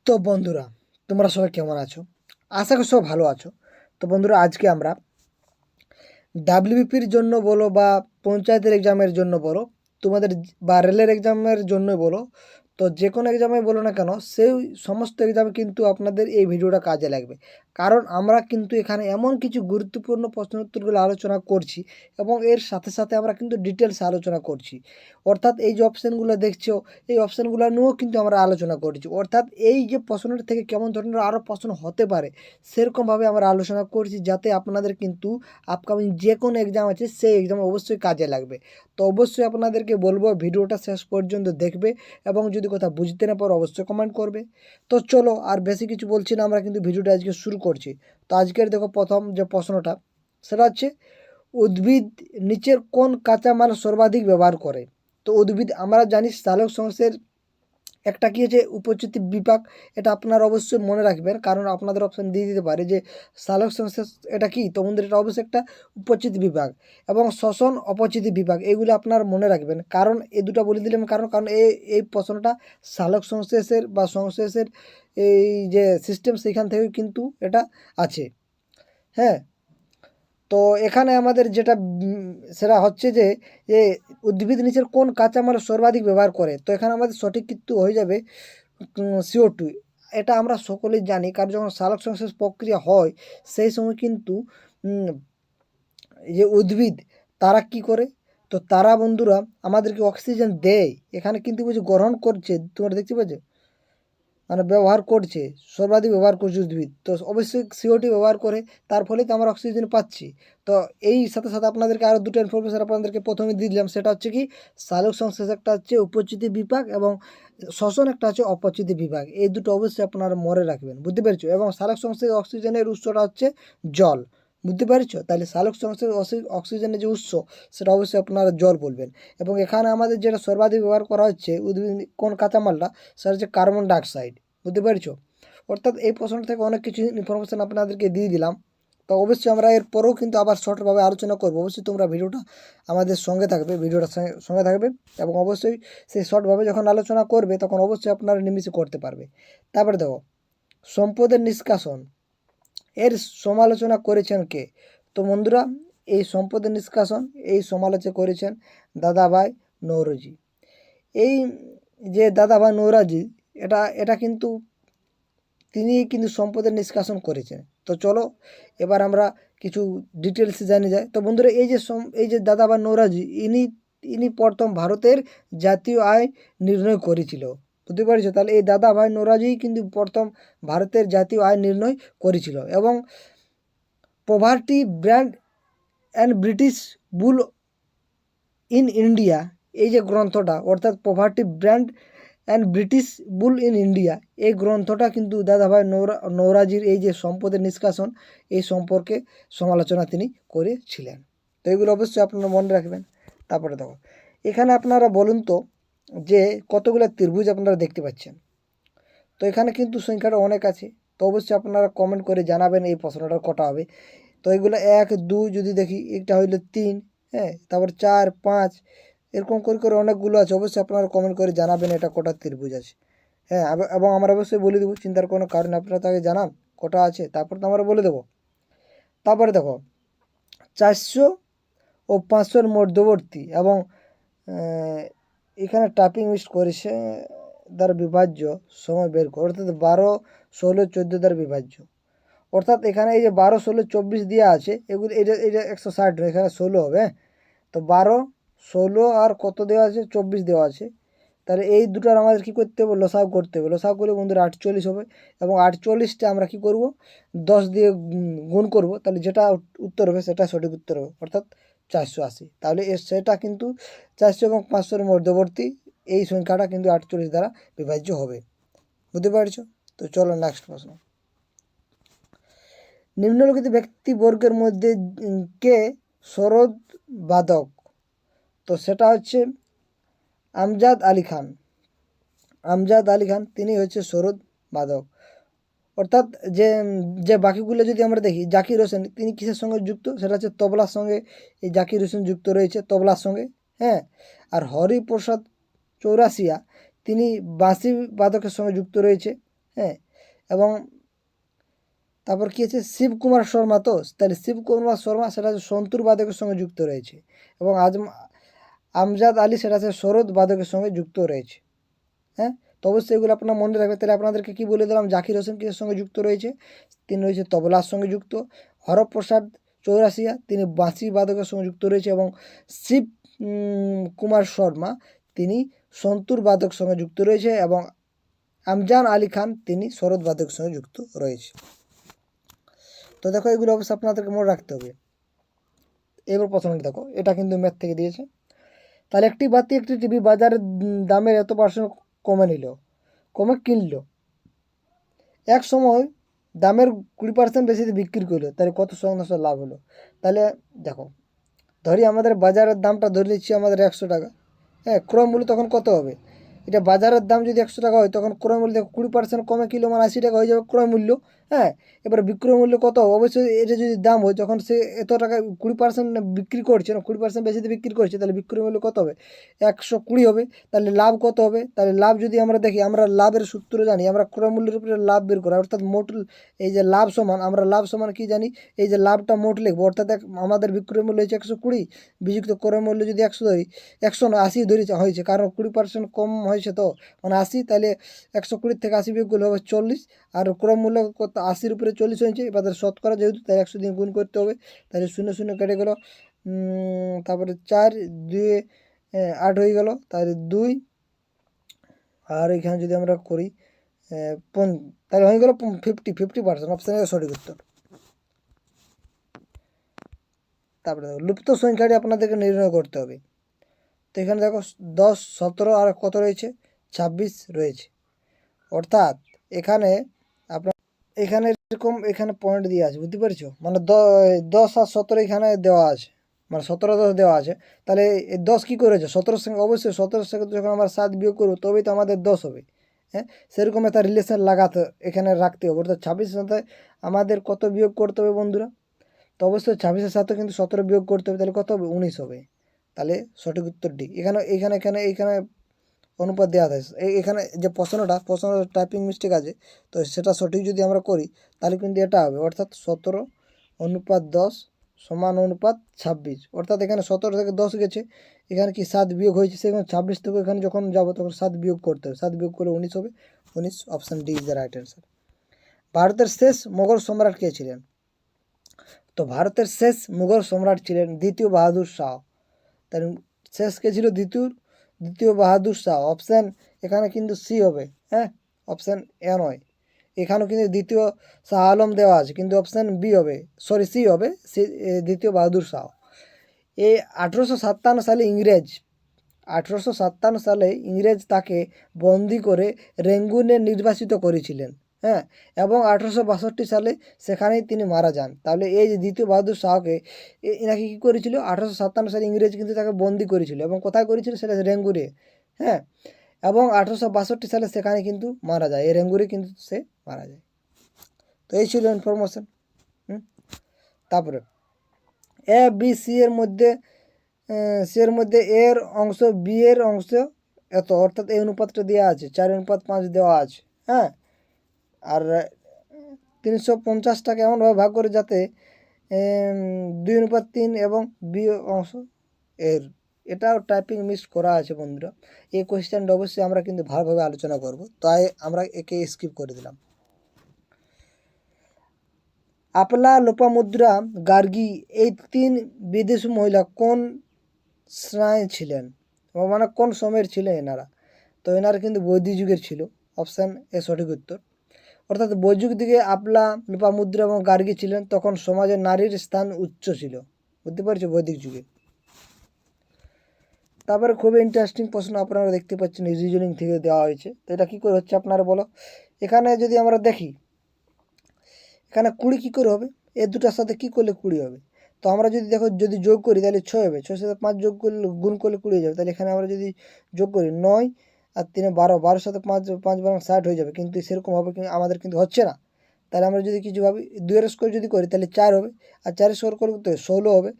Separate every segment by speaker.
Speaker 1: তো বন্ধুরা, তোমরা সবাই কেমন আছো? আশা করি সব ভালো আছো। তো বন্ধুরা, আজকে আমরা ডাব্লিউবিপির জন্য বলো বা পঞ্চায়েতের এক্সামের জন্য বলো, তোমাদের বা রেলের এক্সামের জন্য বলো, তো যে কোনো এক্সামে বলো না কেন, সেই সমস্ত এক্সামে কিন্তু আপনাদের এই ভিডিওটা কাজে লাগবে। কারণ আমরা কিন্তু এখানে এমন কিছু গুরুত্বপূর্ণ প্রশ্ন উত্তরগুলো আলোচনা করছি এবং এর সাথে সাথে আমরা কিন্তু ডিটেলস আলোচনা করছি। অর্থাৎ এই যে অপশানগুলো দেখছো, এই অপশানগুলো নিয়েও কিন্তু আমরা আলোচনা করছি। অর্থাৎ এই যে প্রশ্নটা থেকে কেমন ধরনের আরও প্রশ্ন হতে পারে সেরকমভাবে আমরা আলোচনা করছি, যাতে আপনাদের কিন্তু আপকামিং যে কোনো এক্সাম আছে সেই এক্সামে অবশ্যই কাজে লাগবে। তো অবশ্যই আপনাদেরকে বলবো ভিডিওটা শেষ পর্যন্ত দেখবে এবং যদি কথা বুঝতে না পারো অবশ্যই কমেন্ট করবে। তো চলো আর বেশি কিছু বলছি না, আমরা কিন্তু ভিডিওটা আজকে শুরু করছি। তো আজকের দেখো প্রথম যে প্রশ্নটা, সেটা হচ্ছে উদ্ভিদ নিচের কোন কাঁচামাল সর্বাধিক ব্যবহার করে? তো উদ্ভিদ আমরা জানি সালোক সংশ্লেষের একটা কী হচ্ছে উপচিতি বিপাক, এটা আপনারা অবশ্যই মনে রাখবেন, কারণ আপনাদের অপশান দিয়ে দিতে পারে যে সালোক সংশ্লেষ এটা কি, তো বন্ধুরা এটা অবশ্যই একটা উপচিতি বিভাগ এবং শ্বসন অপচিতি বিভাগ, এইগুলো আপনারা মনে রাখবেন। কারণ এই দুটো বলে দিলাম কারণ কারণ এই প্রশ্নটা সালোক সংশ্লেষের বা সংশ্লেষের এই যে সিস্টেম সেইখান থেকেও কিন্তু এটা আছে। হ্যাঁ, তো এখানে আমাদের যেটা সেটা হচ্ছে যে যে উদ্ভিদ নিচের কোন কাঁচামাল সর্বাধিক ব্যবহার করে, তো এখানে আমাদের সঠিক কিন্তু হয়ে যাবে CO2। এটা আমরা সকলেই জানি, কারণ যখন সালোক সংশ্লেষ প্রক্রিয়া হয় সেই সময় কিন্তু এই যে উদ্ভিদ তারা কি করে, তো তারা বন্ধুরা আমাদেরকে অক্সিজেন দেয়। এখানে কিন্তু বুঝি গ্রহণ করছে, তোমরা দেখতে পাচ্ছ, মানে ব্যবহার করছে, সর্বাধিক ব্যবহার করছে উদ্ভিদ, তো অবশ্যই CO2 ব্যবহার করে, তার ফলে তো আমরা অক্সিজেন পাচ্ছি। তো এই সাথে সাথে আপনাদেরকে আরও দুটো ইনফরমেশান আপনাদেরকে প্রথমে দিয়ে দিলাম, সেটা হচ্ছে কি সালোক সংশ্লেষ একটা হচ্ছে উপচিতি বিভাগ এবং শ্বসন একটা হচ্ছে অপচিতি বিভাগ। এই দুটো অবশ্যই আপনারা মনে রাখবেন, বুঝতে পেরেছো? এবং সালোক সংশ্লেষ অক্সিজেনের উৎসটা হচ্ছে জল, বুঝতে পেরেছো? তাহলে সালোক সংশ্লেষ অক্সিজেনের যে উৎস সেটা অবশ্যই আপনারা জল বলবেন। এবং এখানে আমাদের যেটা সর্বাধিক ব্যবহার করা হচ্ছে উদ্ভিদ কোন কাঁচামালটা, সেটা হচ্ছে কার্বন ডাইঅক্সাইড, বুঝতে পেরেছো? অর্থাৎ এই প্রশ্ন থেকে অনেক কিছু ইনফরমেশান আপনাদেরকে দিয়ে দিলাম। তো অবশ্যই আমরা এর পরেও কিন্তু আবার শর্টভাবে আলোচনা করবো। অবশ্যই তোমরা ভিডিওটা আমাদের সঙ্গে থাকবে, ভিডিওটার সঙ্গে থাকবে এবং অবশ্যই সেই শর্টভাবে যখন আলোচনা করবে তখন অবশ্যই আপনারা নিমিষে করতে পারবে। তারপরে দেখো সম্পদের নিষ্কাশন, এর সমালোচনা করেছেন কে? তো বন্ধুরা, এই সম্পদের নিষ্কাশন এই সমালোচনা করেছেন দাদাভাই নৌরোজি। এই যে দাদাভাই নৌরোজি, এটা এটা কিন্তু তিনি কিন্তু সম্পদের নিষ্কাশন করেছেন। তো চলো এবার আমরা কিছু ডিটেলস জানি যায়। তো বন্ধুরা, এই যে দাদাভাই নৌরোজি, ইনি ইনি প্রথম ভারতের জাতীয় আয় নির্ণয় করেছিল, বুঝতে পারছো? তাহলে এই দাদাভাই নৌরোজি কিন্তু প্রথম ভারতের জাতীয় আয় নির্ণয় করেছিল। এবং poverty brand and British bull in India, এই যে গ্রন্থটা, অর্থাৎ poverty brand and British bull in India, এই গ্রন্থটা কিন্তু দাদাভাই নৌরোজির এই যে সম্পদের নিষ্কাশন এই সম্পর্কে সমালোচনা তিনি করেছিলেন। তো এগুলো অবশ্যই আপনারা মনে রাখবেন। তারপরে দেখো এখানে আপনারা বলুন তো যে কতগুলো ত্রিভুজ আপনারা দেখতে পাচ্ছেন? তো এখানে কিন্তু সংখ্যাটা অনেক আছে, তো অবশ্যই আপনারা কমেন্ট করে জানাবেন এই প্রশ্নটার কটা হবে। তো এগুলো 1 2 যদি দেখি, এটা হইলো 3, হ্যাঁ, তারপর 4 5 এরকম করে করে অনেকগুলো আছে। অবশ্যই আপনারা কমেন্ট করে জানাবেন এটা কটা ত্রিভুজ আছে। হ্যাঁ, এবং আমরা অবশ্যই বলে দেবো, চিন্তার কোনো কারণ আপনারা তাকে জানান কটা আছে, তারপর তো আমরা বলে দেবো। তারপরে দেখো 400 ও 500-র মধ্যবর্তী এবং এখানে টাইপিং মিস করেছে দ্বারা বিভাজ্য সময় বের করো, অর্থাৎ 12 16 14 দ্বারা বিভাজ্য। অর্থাৎ এখানে এই যে 12 16 24 দেওয়া আছে, এগুলো এটা এটা 160, এখানে 16 হবে। হ্যাঁ, তো 12 16 আর কত দেওয়া আছে, 24 দেওয়া আছে। তাহলে এই দুটোর আমাদের কী করতে হবে, লসাগু করতে হবে। লসাগু করলে বন্ধুরা 48 হবে এবং 48টা আমরা কী করব, 10 দিয়ে গুণ করব, তাহলে যেটা উত্তর হবে সেটা সঠিক উত্তর হবে, অর্থাৎ 480। তাহলে সেটা কিন্তু 400 এবং 500-র মধ্যবর্তী এই সংখ্যাটা কিন্তু 48 দ্বারা বিভাজ্য হবে, বুঝতে পারছো? তো চলো নেক্সট প্রশ্ন। নিম্নলিখিত ব্যক্তিবর্গের মধ্যে কে সরোদ বাদক? তো সেটা হচ্ছে আমজাদ আলী খান। আমজাদ আলী খান তিনি হচ্ছে সরোদ বাদক। অর্থাৎ যে যে বাকিগুলো যদি আমরা দেখি, জাকির হোসেন তিনি কিসের সঙ্গে যুক্ত, সেটা হচ্ছে তবলার সঙ্গে। এই জাকির হোসেন যুক্ত রয়েছে তবলার সঙ্গে। হ্যাঁ, আর হরিপ্রসাদ চৌরাসিয়া তিনি বাঁশি বাদকের সঙ্গে যুক্ত রয়েছে। হ্যাঁ, এবং তারপর কী আছে শিবকুমার শর্মা, তো তাহলে শিবকুমার শর্মা সেটা হচ্ছে সন্তুর বাদকের সঙ্গে যুক্ত রয়েছে, এবং আমজাদ আলী সেটা হচ্ছে সরোদ বাদকের সঙ্গে যুক্ত রয়েছে। হ্যাঁ, তো অবশ্যই এগুলো আপনার মনে রাখবে। তাহলে আপনাদেরকে কী বলে দিলাম, জাকির হোসেন কিসের সঙ্গে যুক্ত রয়েছে, তিনি রয়েছে তবলার সঙ্গে যুক্ত। হরপ্রসাদ চৌরাসিয়া তিনি বাঁশি বাদকের সঙ্গে যুক্ত রয়েছে, এবং শিব কুমার শর্মা তিনি সন্তুর বাদক সঙ্গে যুক্ত রয়েছে, এবং আমজান আলী খান তিনি সরোদ বাদকের সঙ্গে যুক্ত রয়েছে। তো দেখো এগুলো অবশ্যই আপনাদেরকে মনে রাখতে হবে। এবার প্রথমে দেখো, এটা কিন্তু ম্যাথ থেকে দিয়েছে। তাহলে একটি বাতি একটি টিভি বাজারের দামের এত পার্সেন্ট কমে কিনলো, এক সময় দামের 20% বেশিতে বিক্রি করলো, তাহলে কত শতাংশ লাভ হলো? তাহলে দেখো, ধরি আমাদের বাজারের দামটা ধরে নিচ্ছি আমাদের 100 টাকা। হ্যাঁ, ক্রয় মূল্য তখন কত হবে? এটা বাজারের দাম যদি 100 টাকা হয়, তখন ক্রয় মূল্য 20% কমে কিলো মানে 80 টাকা হয়ে যাবে ক্রয় মূল্য। হ্যাঁ, এবার বিক্রয় মূল্য কত? অবশ্যই এটা যদি দাম হয়, যখন সে এত টাকা 20% বিক্রি করছে না, 20% বেশিতে বিক্রি করছে, তাহলে বিক্রয় মূল্য কত হবে? 120 হবে। তাহলে লাভ কত হবে? তাহলে লাভ যদি আমরা দেখি, আমরা লাভের সূত্র জানি, আমরা ক্রয় মূল্যের উপরে লাভ বের করা, অর্থাৎ মোট এই যে লাভ সমান, আমরা লাভ সমান কি জানি, এই যে লাভটা মোট লিখবো, অর্থাৎ আমাদের বিক্রয় মূল্য হচ্ছে 120, বিযুক্ত ক্রয় মূল্য যদি 100 ধরি, 180 ধরি হয়েছে, কারণ 20% কম হয়েছে, তো মানে 80, তাহলে 120 থেকে 80 বিয়োগ করলে হবে 40, আর ক্রয় মূল্য কত? 80-র উপরে 40 হয়েছে, এবার শতকরা যেহেতু, তাই 100 দিয়ে গুণ করতে হবে, তাহলে 0 0 কেটে গেল, তারপরে 4 2 8 হয়ে গেল, তাহলে 2, আর এখানে যদি আমরা করি তাহলে হয়ে গেল 50%। অপশান এ সঠিক উত্তর। তারপরে দেখো লুপ্ত সংখ্যাটি আপনাদেরকে নির্ণয় করতে হবে। তো এখানে দেখো 10 17 আর কত রয়েছে? 26 রয়েছে। অর্থাৎ এখানে আপনার এরকম এখানে পয়েন্ট দিয়ে আছে, বুঝতে পারছো? মানে 10 আর 17 এখানে দেওয়া আছে, মানে 17 10 দেওয়া আছে। তাহলে এই 10 কী করেছে? 17 সঙ্গে, অবশ্যই 17 সঙ্গে যখন আমরা 7 বিয়োগ করবো, তবেই তো আমাদের 10 হবে। হ্যাঁ, সেরকম একটা রিলেশন লাগাতে এখানে রাখতে হবে। অর্থাৎ 26 সাথে আমাদের কত বিয়োগ করতে হবে বন্ধুরা? তো অবশ্যই 26-এর সাথে কিন্তু 17 বিয়োগ করতে হবে, তাহলে কত হবে? 19 হবে। তাহলে সঠিক উত্তর ডি। এখানে অনুপাত দেওয়া আছে। এখানে যে প্রশ্নটা টাইপিং মিস্টেক আছে, তো সেটা সঠিক যদি আমরা করি, তাহলে কিন্তু এটা হবে, অর্থাৎ 17:10 সমান অনুপাত 26। অর্থাৎ এখানে 17 থেকে 10 গেছে, এখানে কি 7 বিয়োগ হয়েছে, সেখানে 26 থেকে এখানে যখন যাবো তখন 7 বিয়োগ করতে হবে, 7 বিয়োগ করলে 19 হবে। 19, option D is the right answer. ভারতের শেষ মোগল সম্রাট কে ছিলেন? তো ভারতের শেষ মুঘল সম্রাট ছিলেন দ্বিতীয় বাহাদুর শাহ। তার শেষ কে ছিল? দ্বিতীয় বাহাদুর শাহ। অপশান এখানে কিন্তু সি হবে। হ্যাঁ, অপশান এ নয়, এখানেও কিন্তু দ্বিতীয় শাহ আলম দেওয়া আছে, কিন্তু অপশান বি হবে, সরি সি হবে, সি দ্বিতীয় বাহাদুর শাহ। এই 1857 সালে 1857 সালে ইংরেজ তাকে বন্দি করে রেঙ্গুনে নির্বাসিত করেছিলেন। হ্যাঁ, এবং 1862 সালে সেখানেই তিনি মারা যান। তাহলে এই যে দ্বিতীয় বাহাদুর শাহকে এনাকে কী করেছিল? 1857 সালে ইংরেজ কিন্তু তাকে বন্দি করেছিল, এবং কোথায় করেছিল? সেটা রেঙ্গুনে। হ্যাঁ, এবং 1862 সালে সেখানে কিন্তু মারা যায়, এই রেঙ্গুনে কিন্তু সে মারা যায়। তো এই ছিল ইনফরমেশন। তারপরে এ বি সি এর মধ্যে এর অংশ বি এর অংশ এত, অর্থাৎ এই অনুপাতটা দেওয়া আছে, 4:5 দেওয়া আছে। হ্যাঁ, আর 350টাকে এমনভাবে ভাগ করে যাতে 2:3 এবং বি অংশ এর, এটাও টাইপিং মিস করা আছে বন্ধুরা। এই কোয়েশ্চেনটা অবশ্যই আমরা কিন্তু ভালোভাবে আলোচনা করব, তাই আমরা একে স্কিপ করে দিলাম। আপলা, লোপামুদ্রা, গার্গী এই 3 বিদেশি মহিলা কোন শ্রেণী ছিলেন, মানে কোন সময়ের ছিলেন এনারা? তো এনারা কিন্তু বৈদিক যুগের ছিল, অপশান এ সঠিক উত্তর। অর্থাৎ বৈদিক দিকে আপলা, লোপামুদ্রা এবং গার্গী ছিলেন, তখন সমাজে নারীর স্থান উচ্চ ছিল, বুঝতে পারছো, বৈদিক যুগে। তারপরে খুবই ইন্টারেস্টিং প্রশ্ন আপনারা দেখতে পাচ্ছেন, রিজনিং থেকে দেওয়া হয়েছে। তো এটা কী করে হচ্ছে আপনারা বলো? এখানে যদি আমরা দেখি, এখানে 20 কী করে হবে? এ দুটার সাথে কী করলে 20 হবে? তো আমরা যদি দেখো, যদি যোগ করি তাহলে 6 হবে, 6 সাথে 5 যোগ করলে, গুণ করলে 20 হয়ে যাবে। তাহলে এখানে আমরা যদি যোগ করি 9 আর 3 12, 12 সাথে 5 12 60 হয়ে যাবে, কিন্তু সেরকম হবে কিন্তু আমাদের কিন্তু হচ্ছে না। তাহলে আমরা যদি কিছু ভাবি, 2 স্কোয়ার যদি করি তাহলে 4 হবে, আর 4 স্কোয়ার করতে 16 হবে,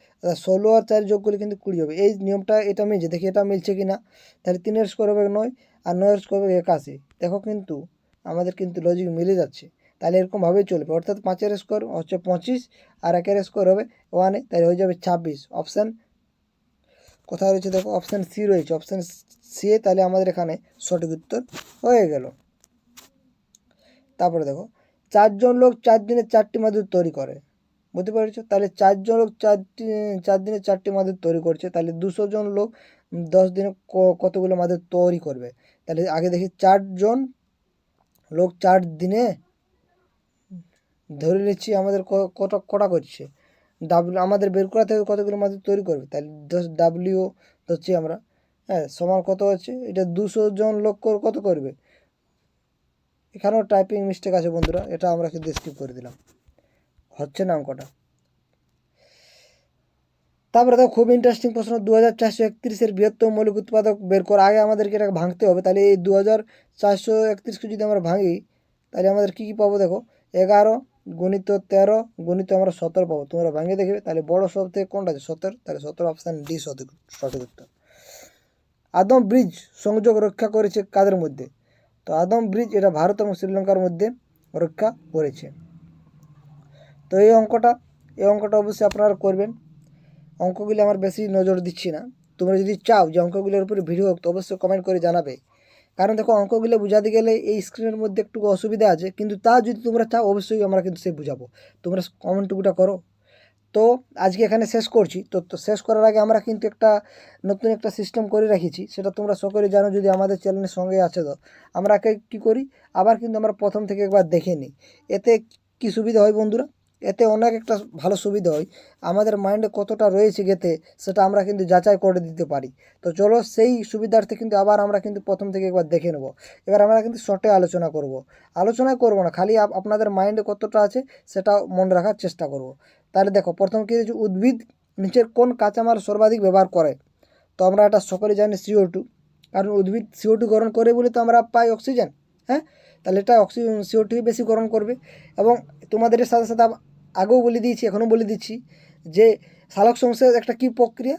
Speaker 1: 16 আর 4 যোগ করলে কিন্তু 20 হবে। এই নিয়মটা এটা মিলছে, দেখি এটা মিলছে কি না। তাহলে 3 স্কোয়ার হবে 9, আর 9 স্কোয়ার হবে 81। দেখো কিন্তু আমাদের কিন্তু লজিক মিলে যাচ্ছে। তাহলে এরকমভাবেই চলবে, অর্থাৎ 5-এর স্কোয়ার হচ্ছে 25 আর 1-এর স্কোয়ার হবে 1, তাহলে হয়ে যাবে 26। অপশান কোথায় রয়েছে দেখো, অপশান সি রয়েছে, অপশান সি, তাহলে আমাদের এখানে সঠিক উত্তর হয়ে গেল। তারপরে দেখো 4 জন লোক 4 দিনে 4টি মাদুর তৈরি করে, বুঝতে পেরেছো? তাহলে 4 জন লোক 4 দিনে 4টি মাদুর তৈরি করছে, তাহলে 200 জন লোক 10 দিনে কতগুলো মাদুর তৈরি করবে? তাহলে আগে দেখি 4 জন লোক 4 দিনে, ধরে নিচ্ছি আমাদের কটা করছে, আমাদের বের করা থেকে কতগুলো মাদুর তৈরি করবে, তাহলে ডাব্লিউ ধরছি আমরা, হ্যাঁ, সমান কত হচ্ছে, এটা 200 জন লোক কত করবে। এখানেও টাইপিং মিস্টেক আছে বন্ধুরা, এটা আমরা কিন্তু স্কিপ করে দিলাম, হচ্ছে না অঙ্কটা। তারপরে দেখো খুব ইন্টারেস্টিং প্রশ্ন, 2431-এর বৃহত্তম মৌলিক উৎপাদক বের করা। আগে আমাদেরকে এটা ভাঙতে হবে, তাহলে এই 2431-কে যদি আমরা ভাঙি তাহলে আমাদের কী কী পাবো দেখো, 11 গুণিত 13 গুণিত আমরা 17 পাবো। তোমরা ভাঙে দেখবে, তাহলে বড় সব থেকে কোনটা আছে, 17, তাহলে 17 অপশান ডি সঠিক উত্তর। আদম ব্রিজ সংযোগ রক্ষা করেছে কাদের মধ্যে? তো আদম ব্রিজ এটা ভারত এবং শ্রীলঙ্কার মধ্যে রক্ষা করেছে। তো এই অঙ্কটা অবশ্যই আপনারা করবেন। অঙ্কগুলি আমার বেশি নজর দিচ্ছি না, তোমরা যদি চাও যে অঙ্কগুলোর উপরে ভিডিও হোক তো অবশ্যই কমেন্ট করে জানাবে। কারণ দেখো অঙ্কগুলো বোঝাতে গেলে এই স্ক্রিনের মধ্যে একটু অসুবিধা আছে, কিন্তু তা যদি তোমরা চাও অবশ্যই আমরা কিন্তু সে বুঝাবো, তোমরা কমেন্টটুকুটা করো। তো আজকে এখানে শেষ করছি। তো শেষ করার আগে আমরা কিন্তু নতুন একটা সিস্টেম করে রেখেছি, সেটা তোমরা সকলে জানো যদি আমাদের চ্যানেলের সঙ্গে আছে। তো আমরা কী করি, আবার কিন্তু আমরা প্রথম থেকে একবার দেখে নিই। এতে কি সুবিধা হয় বন্ধুরা, এতে অনেক একটা ভালো সুবিধা হয়, আমাদের মাইন্ডে কতটা রয়েছে গেতে সেটা আমরা কিন্তু যাচাই করে দিতে পারি। তো চলো সেই সুবিধার্থে কিন্তু আবার আমরা কিন্তু প্রথম থেকে একবার দেখে নেব। এবার আমরা কিন্তু শর্টে আলোচনা করব না, খালি আপনাদের মাইন্ডে কতটা আছে সেটা মনে রাখার চেষ্টা করব। তাহলে দেখো প্রথম কী হচ্ছে, উদ্ভিদ নিচের কোন কাঁচামাল সর্বাধিক ব্যবহার করে? তো আমরা এটা সকলে জানি CO2, কারণ উদ্ভিদ CO2 গ্রহণ করে বলে তো আমরা পাই অক্সিজেন। হ্যাঁ, তাহলে এটা CO2 বেশি গ্রহণ করবে। এবং তোমাদের সাথে সাথে আগেও বলে দিয়েছি, এখনও বলে দিচ্ছি যে সালোক সংশ্লেষ একটা কী প্রক্রিয়া,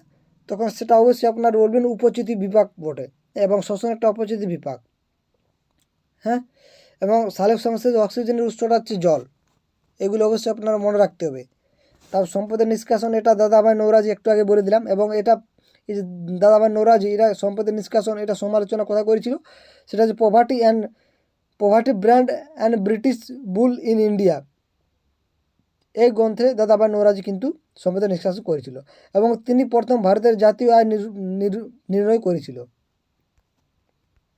Speaker 1: তখন সেটা অবশ্যই আপনার বলবেন উপচিতি বিপাক বটে, এবং শ্বসন একটা অপচিতি বিপাক। হ্যাঁ, এবং সালোক সংশ্লেষ অক্সিজেনের উৎসটা হচ্ছে জল, এগুলো অবশ্যই আপনারা মনে রাখতে হবে। তারপর সম্পদের নিষ্কাশন, এটা দাদাভাই নৌরাজি একটু আগে বলে দিলাম। এবং এটা এই যে দাদাভাই নৌরাজি এরা সম্পদের নিষ্কাশন এটা সমালোচনা কথা করেছিল, সেটা হচ্ছে poverty brand and British bull in India, এই গ্রন্থে দাদাভাই নৌরাজি কিন্তু সম্পদের নিষ্কাশন করেছিল, এবং তিনি প্রথম ভারতের জাতীয় আয় নির্ণয় করেছিল।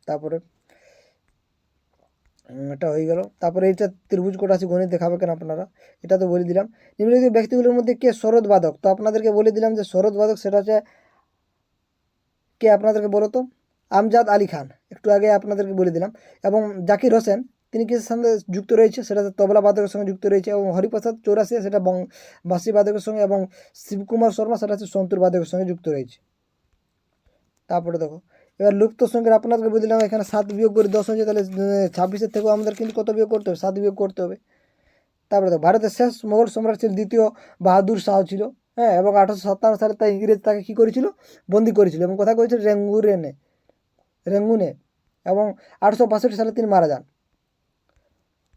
Speaker 1: তারপরে এটা হয়ে গেল। তারপরে এইটা ত্রিভুজ কোট আছে, গণিত দেখাবে কেন আপনারা, এটা তো বলে দিলাম। নিম্নলিখিত ব্যক্তিগুলোর মধ্যে কে সরোদবাদক? তো আপনাদেরকে বলে দিলাম যে সরোদবাদক সেটা হচ্ছে কে, আপনাদেরকে বলো তো, আমজাদ আলী খান, একটু আগে আপনাদেরকে বলে দিলাম। এবং জাকির হোসেন তিনি কিসের সঙ্গে যুক্ত রয়েছে, সেটা হচ্ছে তবলা বাদকের সঙ্গে যুক্ত রয়েছে। এবং হরিপ্রসাদ চৌরাসিয়া সেটা বাঁশি বাদকের সঙ্গে, এবং শিবকুমার শর্মা সেটা হচ্ছে সন্তুর বাদকের সঙ্গে যুক্ত রয়েছে। তারপরে দেখো এবার লুপ্ত সংখ্যার আপনাদেরকে বলে দিলাম, এখানে 7 বিয়োগ করে 10 হয়েছে, তাহলে 26-এর থেকেও আমাদের কিন্তু কত বিয়োগ করতে হবে, 7 বিয়োগ করতে হবে। তারপরে দেখো ভারতের শেষ মোগল সম্রাট ছিল দ্বিতীয় বাহাদুর শাহ ছিল। হ্যাঁ, এবং 1857 সালে তাই ইংরেজ তাকে কী করেছিল, বন্দি করেছিল, এবং কোথায় করেছিল, রেঙ্গুনে। এবং 1862 সালে তিনি মারা যান।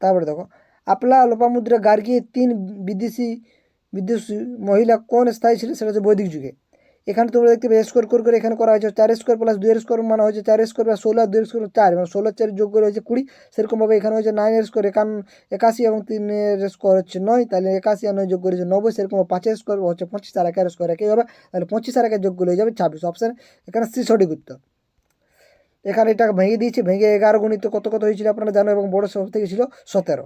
Speaker 1: তারপরে দেখো আপলা লোপামুদ্রা গার্গী 3 বিদেশি মহিলা কোন স্থায়ী ছিল, সেটা হচ্ছে বৈদিক যুগে। এখানে তোমরা দেখতে পাবে স্কোয়ার করে এখানে করা হয়েছে 4 স্কোয়ার প্লাস 2 স্কোয়ার, মানে হয়েছে 4 স্কোয়ার প্লাস 16 2 স্কোয়ার 4, এবং 16 4 যোগ করে হয়েছে 20। সেরকমভাবে এখানে হয়েছে 9 স্কোয়ার 81, এবং 3 স্কোয়ার হচ্ছে 9, তাহলে 81 আর 9 যোগ করে হচ্ছে 90। সেরকম 5 স্কোয়ার হচ্ছে 25, আর 1 স্কোয়ার একই হবে, তাহলে 25 আর 1 যোগ করে হয়ে যাবে 26। অপশান এখানে সি সঠিক উত্তর। এখানে এটা ভেঙে দিয়েছে, ভেঙে 11 গুণিত কত হয়েছিল আপনারা জানো, এবং বড় সব থেকে ছিল 17।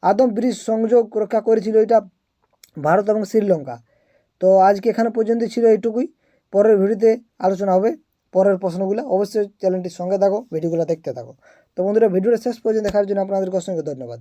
Speaker 1: আদম ব্রিজ সংযোগ রক্ষা করেছিল এটা ভারত এবং শ্রীলঙ্কা। তো আজকে এখানে পর্যন্ত ছিল এইটুকুই, পরের ভিডিওতে আলোচনা হবে পরের প্রশ্নগুলো। অবশ্যই চ্যানেলটির সঙ্গে থাকো, ভিডিওগুলো দেখতে থাকো। তো বন্ধুরা ভিডিওটা শেষ পর্যন্ত দেখার জন্য আপনাদেরকে অসংখ্য ধন্যবাদ।